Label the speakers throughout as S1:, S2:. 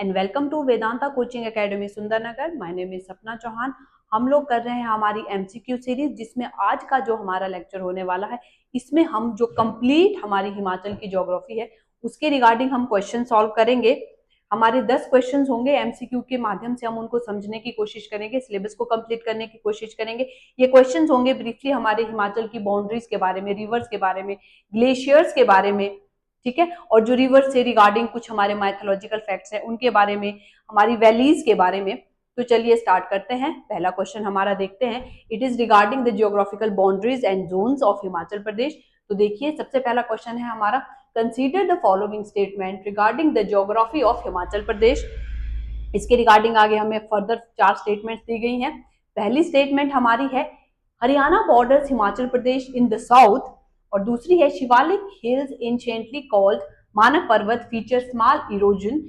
S1: And welcome to Vedanta coaching academy Sundernagar. My name is Sapna Chauhan. हम लोग कर रहे हैं हमारी एमसीक्यू सीरीज, जिसमें आज का जो हमारा लेक्चर होने वाला है, इसमें हम जो कंप्लीट हमारी हिमाचल की ज्योग्राफी है उसके रिगार्डिंग हम क्वेश्चन सॉल्व करेंगे। हमारे 10 क्वेश्चंस होंगे। एमसीक्यू के माध्यम से हम उनको समझने की कोशिश करेंगे, सिलेबस को कंप्लीट करने की कोशिश करेंगे। ये क्वेश्चंस होंगे ब्रीफली हमारे हिमाचल की बाउंड्रीज के बारे में, रिवर्स के बारे में, ग्लेशियर्स के बारे में, ठीक है, और जो रिवर से रिगार्डिंग कुछ हमारे माइथोलॉजिकल फैक्ट्स हैं उनके बारे में, हमारी वैलीज के बारे में। तो चलिए स्टार्ट करते हैं। पहला क्वेश्चन हमारा देखते हैं। It is regarding the geographical boundaries and zones of Himachal Pradesh. तो देखिए सबसे पहला क्वेश्चन है हमारा, consider the following statement regarding the geography of Himachal Pradesh. इसके रिगार्डिंग आगे हमें फर्दर 4 स्टेटमेंट्स दी गई हैं। पहली स्टेटमेंट हमारी है, Haryana borders Himachal Pradesh in the south, और दूसरी है, Shivalik hills anciently called Manak Parvat feature small erosion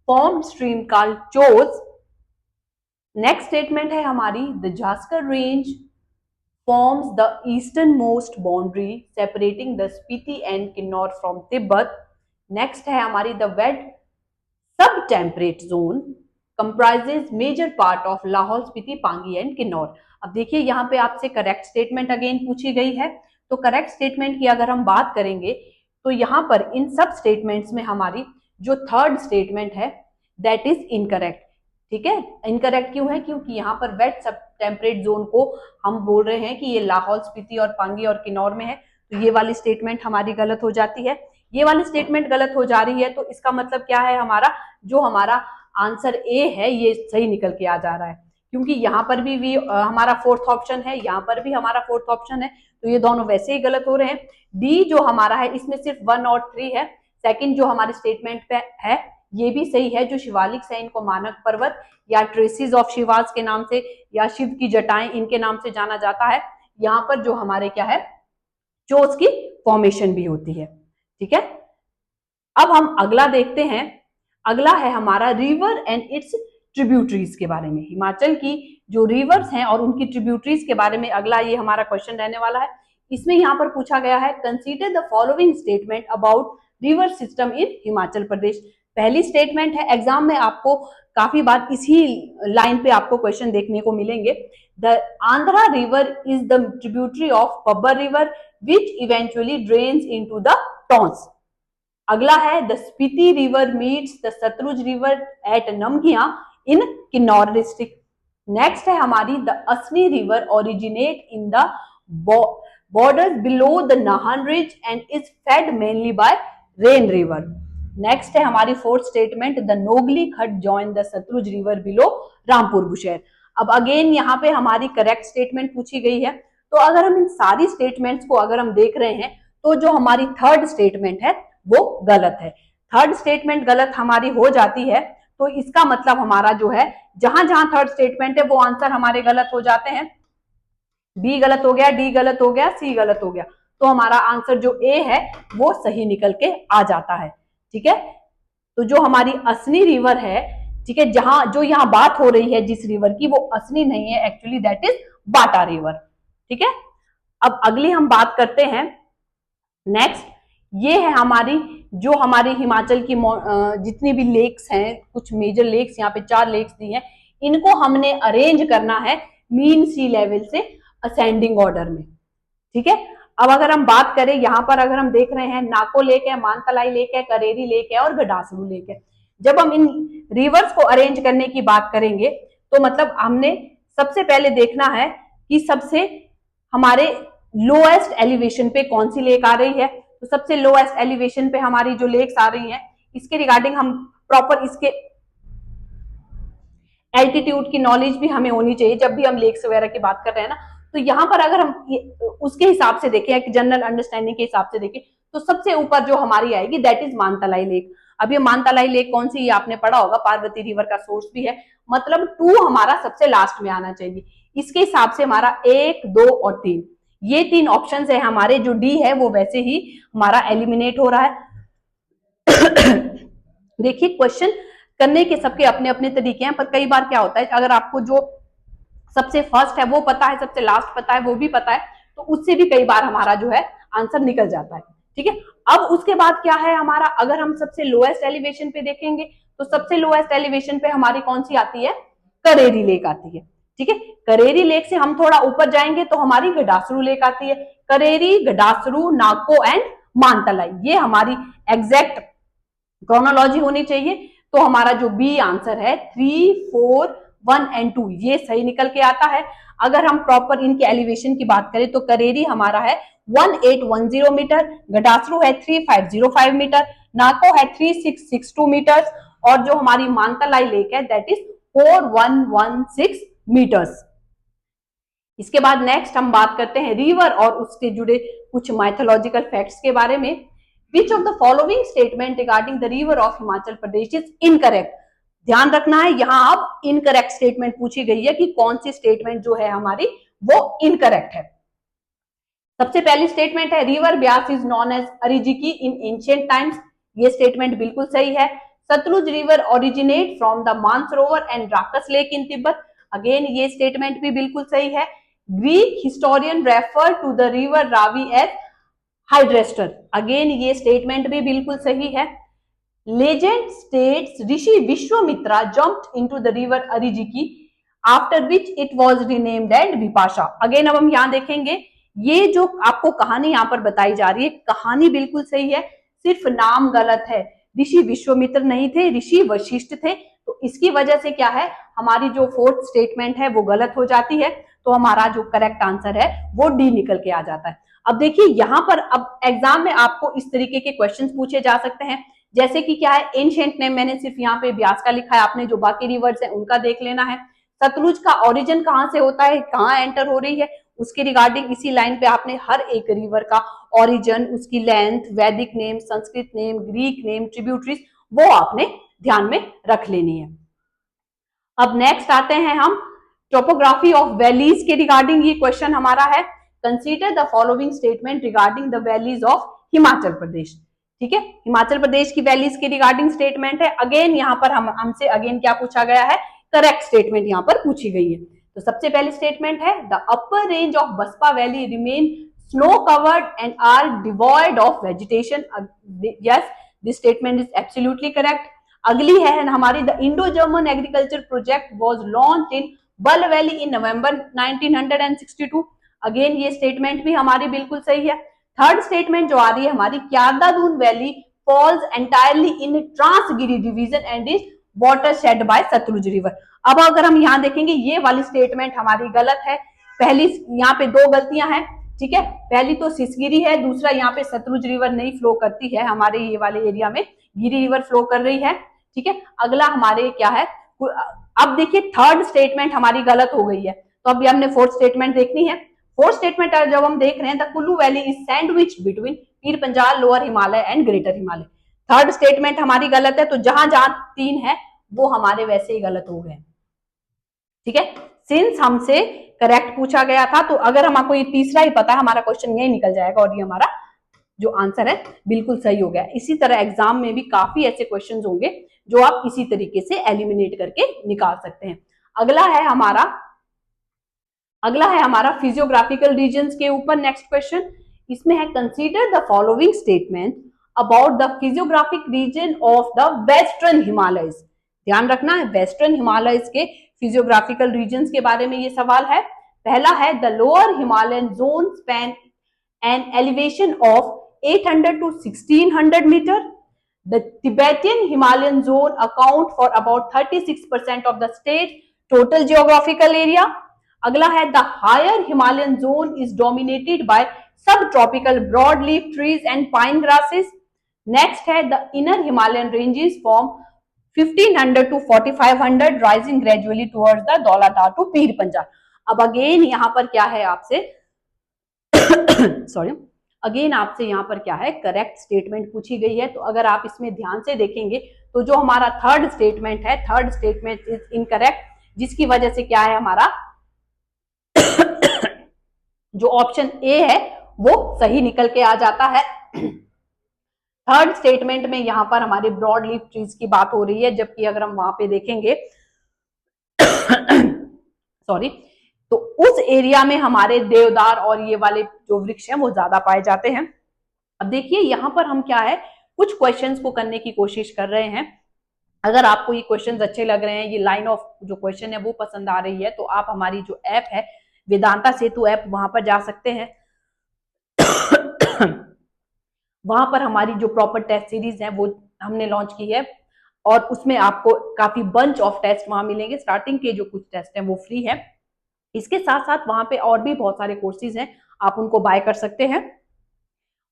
S1: formed stream called chos. Next statement है हमारी, the Zanskar range forms the easternmost boundary separating the Spiti and Kinnaur from Tibet. Next है हमारी, the wet subtemperate zone comprises major part of Lahaul, Spiti, Pangi and Kinnaur. अब देखिए यहाँ पे आपसे correct statement again पूछी गई है। तो करेक्ट स्टेटमेंट की अगर हम बात करेंगे तो यहाँ पर इन सब स्टेटमेंट्स में हमारी जो थर्ड स्टेटमेंट है दैट इज इनकरेक्ट। ठीक है, इनकरेक्ट क्यों है? क्योंकि यहाँ पर वेट सब टेम्परेट जोन को हम बोल रहे हैं कि ये लाहौल, स्पीति और पांगी और किन्नौर में है। तो ये वाली स्टेटमेंट हमारी गलत हो जाती है। ये वाली स्टेटमेंट गलत हो जा रही है तो इसका मतलब क्या है, हमारा जो हमारा आंसर ए है ये सही निकल के आ जा रहा है, क्योंकि यहाँ पर भी हमारा फोर्थ ऑप्शन है, यहाँ पर भी हमारा फोर्थ ऑप्शन है, तो ये दोनों वैसे ही गलत हो रहे हैं। डी जो हमारा है इसमें सिर्फ 1 और 3 है। सेकंड जो हमारे स्टेटमेंट पे है ये भी सही है, जो शिवालिक है इनको मानक पर्वत या ट्रेसिस ऑफ शिवास के नाम से या शिव की जटाएं इनके नाम से जाना जाता है। यहाँ पर जो हमारे क्या है, चोस की फॉर्मेशन भी होती है। ठीक है, अब हम अगला देखते हैं। अगला है हमारा रिवर एंड इट्स ट्रिब्यूटरीज के बारे में। हिमाचल की जो रिवर्स हैं और उनकी ट्रिब्यूटरीज के बारे में अगला ये हमारा क्वेश्चन रहने वाला है। इसमें यहाँ पर पूछा गया है, consider the following statement about river system in Himachal Pradesh. पहली स्टेटमेंट है, एग्जाम में आपको काफी बार इसी लाइन पे आपको क्वेश्चन देखने को मिलेंगे। The Andhra river is the tributary of Babbar river which eventually drains into the Tons. अगला है, the Spiti river meets the Sutlej river at Namgia in Kinnaur district. Next है हमारी, the Asni river originate in the borders below the Nahan Ridge and is fed mainly by Rain River. Next है हमारी fourth statement, the Nogli Khad join the Sutlej river below Rampur Bushahr. अब again यहाँ पे हमारी correct statement पूछी गई है। तो अगर हम इन सारी स्टेटमेंट्स को अगर हम देख रहे हैं तो जो हमारी थर्ड स्टेटमेंट है वो गलत है। थर्ड स्टेटमेंट गलत हमारी हो जाती है तो इसका मतलब हमारा जो है, जहां जहां थर्ड स्टेटमेंट है वो आंसर हमारे गलत हो जाते हैं। बी गलत हो गया, डी गलत हो गया, सी गलत हो गया, तो हमारा आंसर जो ए है वो सही निकल के आ जाता है। ठीक है, तो जो हमारी असनी रिवर है, ठीक है, जहां जो यहाँ बात हो रही है जिस रिवर की, वो असनी नहीं है, actually that is Bata river. ठीक है, अब अगली हम बात करते हैं। नेक्स्ट ये है हमारी जो हमारी हिमाचल की जितनी भी लेक्स हैं, कुछ मेजर लेक्स, यहाँ पे 4 लेक्स दी हैं, इनको हमने अरेंज करना है मीन सी लेवल से असेंडिंग ऑर्डर में। ठीक है, अब अगर हम बात करें, यहाँ पर अगर हम देख रहे हैं, नाको लेक है, मानतलाई लेक है, करेरी लेक है और गडासरू लेक है। जब हम इन रिवर्स को अरेंज करने की बात करेंगे तो मतलब हमने सबसे पहले देखना है कि सबसे हमारे लोएस्ट एलिवेशन पे कौन सी लेक आ रही है। तो सबसे लोएस्ट एलिवेशन पे हमारी जो लेक्स आ रही हैं, इसके रिगार्डिंग हम प्रॉपर इसके एल्टीट्यूड की नॉलेज भी हमें होनी चाहिए जब भी हम लेक्स वगैरह की बात कर रहे हैं ना। तो यहाँ पर अगर हम उसके हिसाब से देखें, एक जनरल अंडरस्टैंडिंग के हिसाब से देखें, तो सबसे ऊपर जो हमारी आएगी दैट इज मानतलाई लेक। अब ये मानतलाई लेक कौन सी, ये आपने पढ़ा होगा, पार्वती रिवर का सोर्स भी है, मतलब 2 हमारा सबसे लास्ट में आना चाहिए। इसके हिसाब से हमारा 1, 2 और 3, ये 3 ऑप्शन है हमारे। जो डी है वो वैसे ही हमारा एलिमिनेट हो रहा है। देखिए क्वेश्चन करने के सबके अपने अपने तरीके हैं, पर कई बार क्या होता है, अगर आपको जो सबसे फर्स्ट है वो पता है, सबसे लास्ट पता है वो भी पता है, तो उससे भी कई बार हमारा जो है आंसर निकल जाता है। ठीक है, अब उसके बाद क्या है हमारा, अगर हम सबसे लोएस्ट एलिवेशन पे देखेंगे तो सबसे लोएस्ट एलिवेशन पे हमारी कौन सी आती है, करेरी लेक आती है। ठीक है, करेरी लेक से हम थोड़ा ऊपर जाएंगे तो हमारी गडासरू लेक आती है। करेरी, गडासरू, नाको एंड मानतलाई, ये हमारी एग्जैक्ट क्रोनोलॉजी होनी चाहिए। तो हमारा जो बी आंसर है 3, 4, 1 एंड 2 ये सही निकल के आता है। अगर हम प्रॉपर इनके एलिवेशन की बात करें तो करेरी हमारा है 1810 मीटर, गडासरू है 3505 मीटर, नाको है 3662 मीटर और जो हमारी मानतलाई लेक है दैट इज 4116 मीटर्स। इसके बाद नेक्स्ट हम बात करते हैं रिवर और उससे जुड़े कुछ माइथोलॉजिकल फैक्ट्स के बारे में। Which of the following statement regarding the river of Himachal Pradesh is incorrect. ध्यान रखना है, यहां अब इनकरेक्ट स्टेटमेंट पूछी गई है कि कौन सी स्टेटमेंट जो है हमारी वो इनकरेक्ट है। सबसे पहली स्टेटमेंट है river Beas is known as Arjiki in ancient times, ये स्टेटमेंट बिल्कुल सही है। Sutlej river originate from the Mansarovar and Rakas lake in Tibet, again ये स्टेटमेंट भी बिल्कुल सही है। Greek historian refer to the river Ravi as Hydraotes, again ये स्टेटमेंट भी बिल्कुल सही है। Legend states Rishi Vishwamitra jumped into the river Arjiki after which it was renamed and Vipasha, again अब हम यहां देखेंगे ये जो आपको कहानी यहां पर बताई जा रही है कहानी बिल्कुल सही है, सिर्फ नाम गलत है। ऋषि विश्वामित्र नहीं थे, ऋषि वशिष्ठ थे, तो इसकी वजह से क्या है हमारी जो फोर्थ स्टेटमेंट है वो गलत हो जाती है, तो हमारा जो करेक्ट आंसर है वो डी निकल के आ जाता है। अब देखिए यहां पर अब एग्जाम में आपको इस तरीके के क्वेश्चंस पूछे जा सकते हैं, जैसे कि क्या है एंशिएंट नेम, मैंने सिर्फ यहाँ पे ब्यास का लिखा है, आपने जो बाकी रिवर्स है उनका देख लेना है। सतलुज का ओरिजिन कहाँ से होता है, कहाँ एंटर हो रही है, उसके रिगार्डिंग इसी लाइन पे आपने हर एक रिवर का ओरिजिन, उसकी लेंथ, वैदिक name, Sanskrit name, Greek name, tributaries, वो आपने ध्यान में रख लेनी है। अब नेक्स्ट आते हैं हम टोपोग्राफी ऑफ वैलीज के रिगार्डिंग, ये क्वेश्चन हमारा है। Consider the following statement regarding the valleys of Himachal Pradesh. ठीक है, हिमाचल प्रदेश की वैलीज के रिगार्डिंग स्टेटमेंट है। अगेन यहाँ पर हमसे अगेन क्या पूछा गया है, करेक्ट स्टेटमेंट यहाँ पर पूछी गई है। तो सबसे पहली स्टेटमेंट है the upper range of Baspa valley remain snow covered and are devoid of vegetation, yes this statement is absolutely correct. अगली है हमारी the Indo German agriculture project was launch in Balh valley in November 1962, again ये statement भी हमारी बिल्कुल सही है। Third statement जो आ रही है हमारी Kyarda Dun valley falls entirely in Transgiri division and is watershed by Sutlej river. अब अगर हम यहाँ देखेंगे ये वाली स्टेटमेंट हमारी गलत है, पहली यहाँ पे दो गलतियां हैं। ठीक है, पहली तो सिसगिरी है, दूसरा यहाँ पे सतलुज रिवर नहीं फ्लो करती है, हमारे ये वाले एरिया में गिरी रिवर फ्लो कर रही है। ठीक है, अगला हमारे क्या है, अब देखिए थर्ड स्टेटमेंट हमारी गलत हो गई है, तो अभी हमने फोर्थ स्टेटमेंट देखनी है। फोर्थ स्टेटमेंट जब हम देख रहे हैं the Kullu valley is sandwich between Pir Panjal, lower Himalaya and greater Himalaya, third statement हमारी गलत है, तो जहां जहां तीन है वो हमारे वैसे ही गलत हो गए। ठीक है, सिंस हमसे करेक्ट पूछा गया था तो अगर हमको ये तीसरा ही पता है हमारा क्वेश्चन यही निकल जाएगा और ये हमारा जो आंसर है बिल्कुल सही हो गया। इसी तरह एग्जाम में भी काफी ऐसे क्वेश्चंस होंगे जो आप इसी तरीके से एलिमिनेट करके निकाल सकते हैं। अगला है हमारा फिजियोग्राफिकल रीजन्स के ऊपर नेक्स्ट क्वेश्चन, इसमें है consider the following statement about the physiographic region of the western Himalayas. ध्यान रखना है वेस्टर्न हिमालयस के फिजियोग्राफिकल रीजन्स के बारे में ये सवाल है। पहला है the lower Himalayan zone span an elevation of 800 to 1600 meter. The Tibetan Himalayan zone account for about 36% of the state's total geographical area. अगला है the higher Himalayan zone is dominated by subtropical broadleaf trees and pine grasses. Next है the inner Himalayan ranges from 1500 to 4500 rising gradually towards the Daulatara to Pir Panjal. अब again यहाँ पर क्या है आपसे sorry again आपसे यहाँ पर क्या है करेक्ट स्टेटमेंट पूछी गई है, तो अगर आप इसमें ध्यान से देखेंगे तो जो हमारा थर्ड स्टेटमेंट है, थर्ड स्टेटमेंट इज इनकरेक्ट, जिसकी वजह से क्या है हमारा जो ऑप्शन ए है वो सही निकल के आ जाता है। थर्ड स्टेटमेंट में यहाँ पर हमारे ब्रॉड लीफ ट्रीज की बात हो रही है, जबकि अगर हम वहां पे देखेंगे सॉरी तो उस एरिया में हमारे देवदार और ये वाले जो वृक्ष हैं वो ज्यादा पाए जाते हैं। अब देखिए यहाँ पर हम क्या है कुछ क्वेश्चंस को करने की कोशिश कर रहे हैं। अगर आपको ये क्वेश्चंस अच्छे लग रहे हैं, ये लाइन ऑफ जो क्वेश्चन है वो पसंद आ रही है, तो आप हमारी जो ऐप है वेदांता सेतु ऐप, वहां पर जा सकते हैं। वहां पर हमारी जो प्रॉपर टेस्ट सीरीज है वो हमने लॉन्च की है, और उसमें आपको काफी बंच ऑफ टेस्ट वहां मिलेंगे। स्टार्टिंग के जो कुछ टेस्ट हैं वो फ्री है। इसके साथ साथ वहां पे और भी बहुत सारे कोर्सेज हैं, आप उनको बाय कर सकते हैं।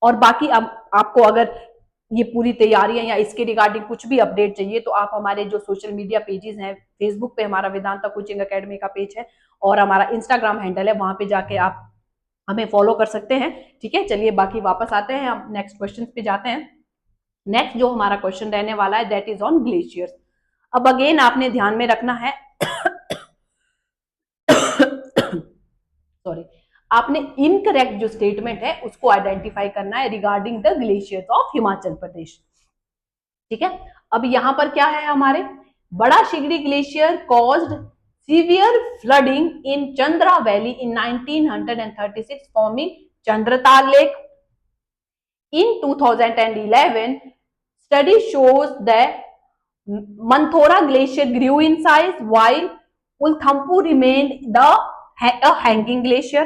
S1: और बाकी आपको अगर ये पूरी तैयारियां या इसके रिगार्डिंग कुछ भी अपडेट चाहिए तो आप हमारे जो सोशल मीडिया पेजेस हैं, फेसबुक पे हमारा वेदांता कोचिंग एकेडमी का पेज है, और हमारा इंस्टाग्राम हैंडल है, वहां पे जाके आप हमें फॉलो कर सकते हैं। ठीक है, चलिए बाकी वापस आते हैं, हम नेक्स्ट क्वेश्चन पे जाते हैं। नेक्स्ट जो हमारा क्वेश्चन रहने वाला है दैट इज ऑन ग्लेशियर्स। अब अगेन आपने ध्यान में रखना है सॉरी, आपने इनकरेक्ट जो स्टेटमेंट है उसको आइडेंटिफाई करना है regarding the glaciers of Himachal Pradesh. ठीक है, अब यहां पर क्या है हमारे, Bara Shigri glacier caused severe flooding in Chandra valley in 1936 forming Chandratal lake. In 2011, study shows that Manthora Glacier grew in size while Ulthampu remained a hanging glacier.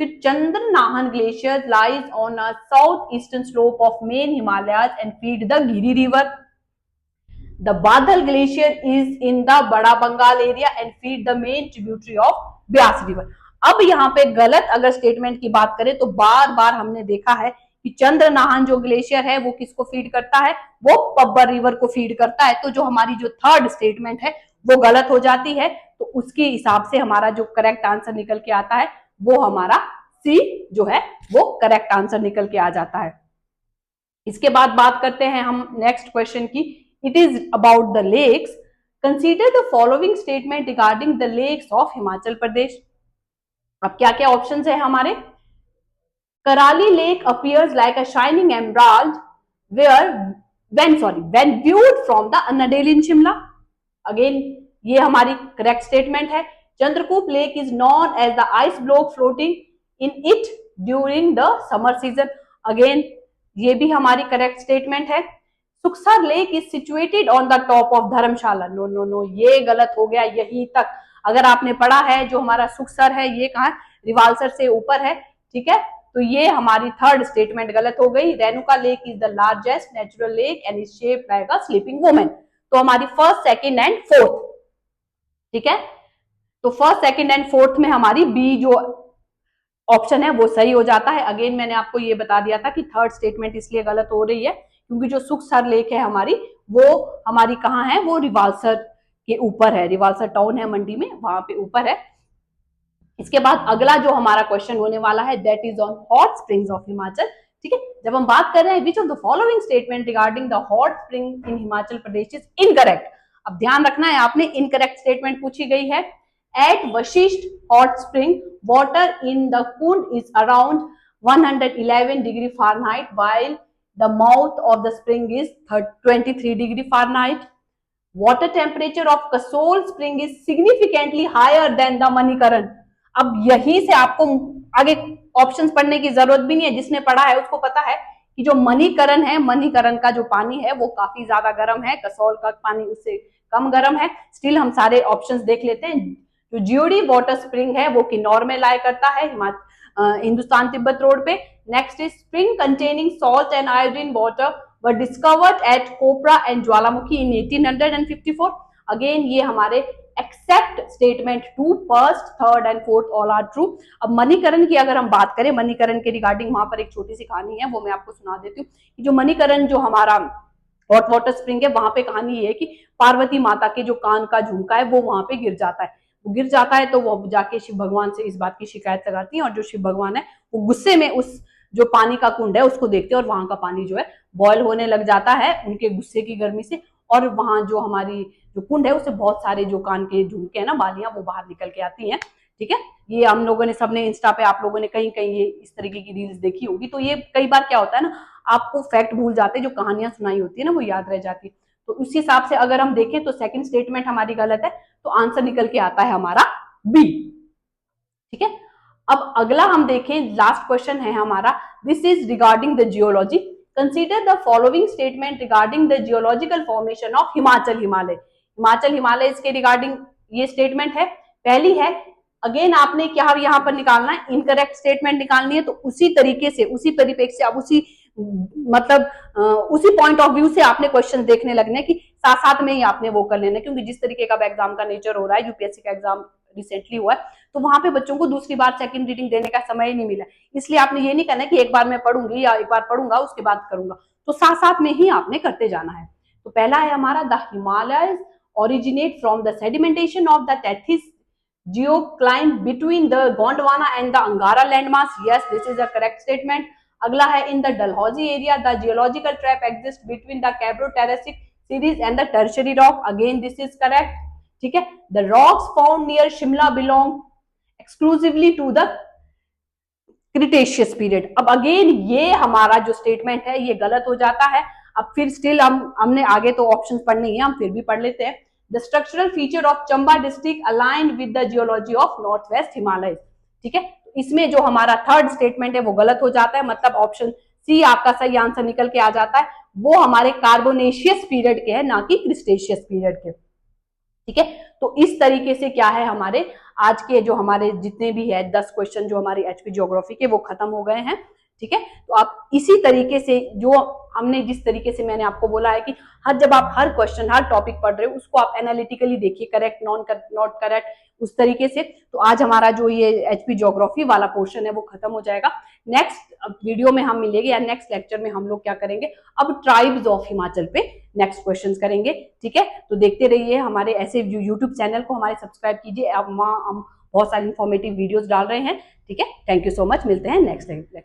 S1: फिर Chandranahan glacier lies on a southeastern slope of main Himalayas and feed the Giri River. The Badal Glacier is in the Bada Bengal area and feed the main tributary of Beas River. अब यहाँ पे गलत अगर statement की बात करें तो बार बार हमने देखा है कि चंद्रनाहन जो ग्लेशियर है वो किसको फीड करता है, वो पब्बर रिवर को फीड करता है। तो जो हमारी जो थर्ड स्टेटमेंट है वो गलत हो जाती है, तो उसके हिसाब से हमारा जो करेक्ट आंसर निकल के आता है वो हमारा सी जो है वो करेक्ट आंसर निकल के आ जाता है। इसके बाद बात करते हैं हम नेक्स्ट क्वेश्चन की। It is about the lakes. Consider the following statement regarding the lakes of Himachal Pradesh. अब क्या क्या ऑप्शंस है हमारे, Karali lake appears like a shining emerald when viewed from the Annadale in Shimla. Again ये हमारी करेक्ट स्टेटमेंट है। Chandrakup lake is known as the ice block floating in it during the summer season. Again ये भी हमारी correct statement है। Sukhsar lake is situated on the top of Dharamshala. No no no, ये गलत हो गया यहीं तक। अगर आपने पढ़ा है जो हमारा सुखसर है ये कहाँ, रिवालसर से ऊपर है। ठीक है, तो ये हमारी थर्ड स्टेटमेंट गलत हो गई। Renuka lake is the largest natural lake and is shaped like a sleeping woman. तो हमारी फर्स्ट, सेकंड एंड फोर्थ, ठीक है, तो फर्स्ट, सेकंड एंड फोर्थ में हमारी बी जो ऑप्शन है वो सही हो जाता है। अगेन मैंने आपको ये बता दिया था कि थर्ड स्टेटमेंट इसलिए गलत हो रही है क्योंकि जो सुखसर लेक है हमारी, वो हमारी कहाँ है, वो रिवालसर के ऊपर है। रिवालसर टाउन है मंडी में, वहां पे ऊपर है। इसके बाद अगला जो हमारा क्वेश्चन होने वाला है that is on hot springs of Himachal. ठीक है, जब हम बात कर रहे हैं which of the following statement regarding the hot spring in Himachal Pradesh is incorrect. अब ध्यान रखना है, आपने इनकरेक्ट स्टेटमेंट पूछी गई है। At Vashisht hot spring water in the kund is around 111 degree Fahrenheit while the mouth of the spring is 23 degree Fahrenheit. Water temperature of Kasol spring is significantly higher than the Manikaran. अब यहीं से आपको आगे options पढ़ने की जरूरत भी नहीं है, जिसने पढ़ा है उसको पता है कि जो मणिकरण है, मणिकरण का जो पानी है वो काफी ज्यादा गर्म है, कसौल का पानी उससे कम गर्म है। स्टिल हम सारे ऑप्शंस देख लेते हैं। जो जियोडी वाटर स्प्रिंग है वो किन्नौर में लाया करता है, हिंदुस्तान तिब्बत रोड पे। Next is spring containing salt and iodine water were discovered at Kopra and Jwalamukhi in 1854। अगेन ये हमारे except statement 2, first, third and fourth all are true. अब मणिकरण की अगर हम बात करें, मणिकरण के रिगार्डिंग वहां पर एक छोटी सी कहानी है, वो मैं आपको सुना देती हूँ कि जो मणिकरण जो हमारा हॉट वाटर स्प्रिंग है, वहां पे कहानी ये है कि पार्वती माता के जो कान का झुमका है वो वहां पे गिर जाता है। वो गिर जाता है तो वो जाके शिव भगवान से इस बात की शिकायत लगाती है, और जो शिव भगवान है वो गुस्से में उस जो पानी का कुंड है उसको देखते हैं और वहां का पानी जो है बॉयल होने लग जाता है उनके गुस्से की गर्मी से, और वहां जो हमारी जो कुंड है उससे बहुत सारे जो कान के झुमके हैं ना, बालियां, वो बाहर निकल के आती हैं। ठीक है, ये हम लोगों ने सबने इंस्टा पे, आप लोगों ने कहीं कहीं ये इस तरीके की रील्स देखी होगी। तो ये कई बार क्या होता है ना, आपको फैक्ट भूल जाते हैं, जो कहानियां सुनाई होती है ना वो याद रह जाती है। तो उस हिसाब से अगर हम देखें तो सेकंड स्टेटमेंट हमारी गलत है, तो आंसर निकल के आता है हमारा बी। ठीक है, अब अगला हम देखें, लास्ट क्वेश्चन है हमारा, this is regarding the geology. Consider the following statement regarding the geological formation of Himachal Himalaya. Himachal Himalaya इसके रिगार्डिंग ये स्टेटमेंट है। पहली है, अगेन आपने क्या यहाँ पर निकालना है, इनकरेक्ट स्टेटमेंट निकालनी है, तो उसी तरीके से, उसी परिप्रेक्ष्य से, अब उसी मतलब उसी पॉइंट ऑफ व्यू से आपने क्वेश्चन देखने लगने कि साथ साथ में ही आपने वो कर लेना, क्योंकि जिस तरीके का एग्जाम का नेचर हो रहा है, यूपीएससी का एग्जाम रिसेंटली हुआ है, तो वहां पे बच्चों को दूसरी बार सेकंड रीडिंग देने का समय ही नहीं मिला, इसलिए आपने ये नहीं करना कि एक बार मैं पढ़ूंगी या एक बार पढ़ूंगा उसके बाद करूंगा, तो साथ साथ में ही आपने करते जाना है। तो पहला है हमारा, the Himalayas originate from the sedimentation of the Tethys geocline between the Gondwana and the Angara landmass. Yes, this is a correct statement. अगला है, in the Dalhousie area the geological trap exists between the Cabro-Terracite series and the tertiary rock. Again this is correct. ठीक है, the rocks found near Shimla belong exclusively to the Cretaceous period. अब again ये हमारा जो statement है ये गलत हो जाता है। अब फिर स्टिल हमने आगे तो ऑप्शंस पढ़ने ही, हम फिर भी पढ़ लेते हैं। The structural feature of Chamba district aligned with the geology of north west Himalaya. ठीक है, इसमें जो हमारा थर्ड स्टेटमेंट है वो गलत हो जाता है, मतलब ऑप्शन सी आपका सही आंसर निकल के आ जाता है। वो हमारे कार्बोनेशियस पीरियड के है, ना कि क्रिस्टेशियस पीरियड के। ठीक है, तो इस तरीके से क्या है, हमारे आज के जो हमारे जितने भी है 10 क्वेश्चन जो हमारी एचपी ज्योग्राफी के वो खत्म हो गए हैं। ठीक है, तो आप इसी तरीके से जो हमने जिस तरीके से मैंने आपको बोला है कि जब आप हर क्वेश्चन हर टॉपिक पढ़ रहे हो उसको आप एनालिटिकली देखिए, करेक्ट नॉट करेक्ट, उस तरीके से। तो आज हमारा जो ये एचपी ज्योग्राफी वाला पोर्शन है वो खत्म हो जाएगा। नेक्स्ट वीडियो में हम मिलेंगे या नेक्स्ट लेक्चर में हम लोग क्या करेंगे, अब ट्राइब्स ऑफ हिमाचल पे नेक्स्ट क्वेश्चंस करेंगे। ठीक है, तो देखते रहिए हमारे ऐसे यूट्यूब चैनल को, हमारे सब्सक्राइब कीजिए, अब वहाँ हम बहुत सारी इंफॉर्मेटिव वीडियोस डाल रहे हैं। ठीक है, थैंक यू सो मच, मिलते हैं नेक्स्ट लेक्चर।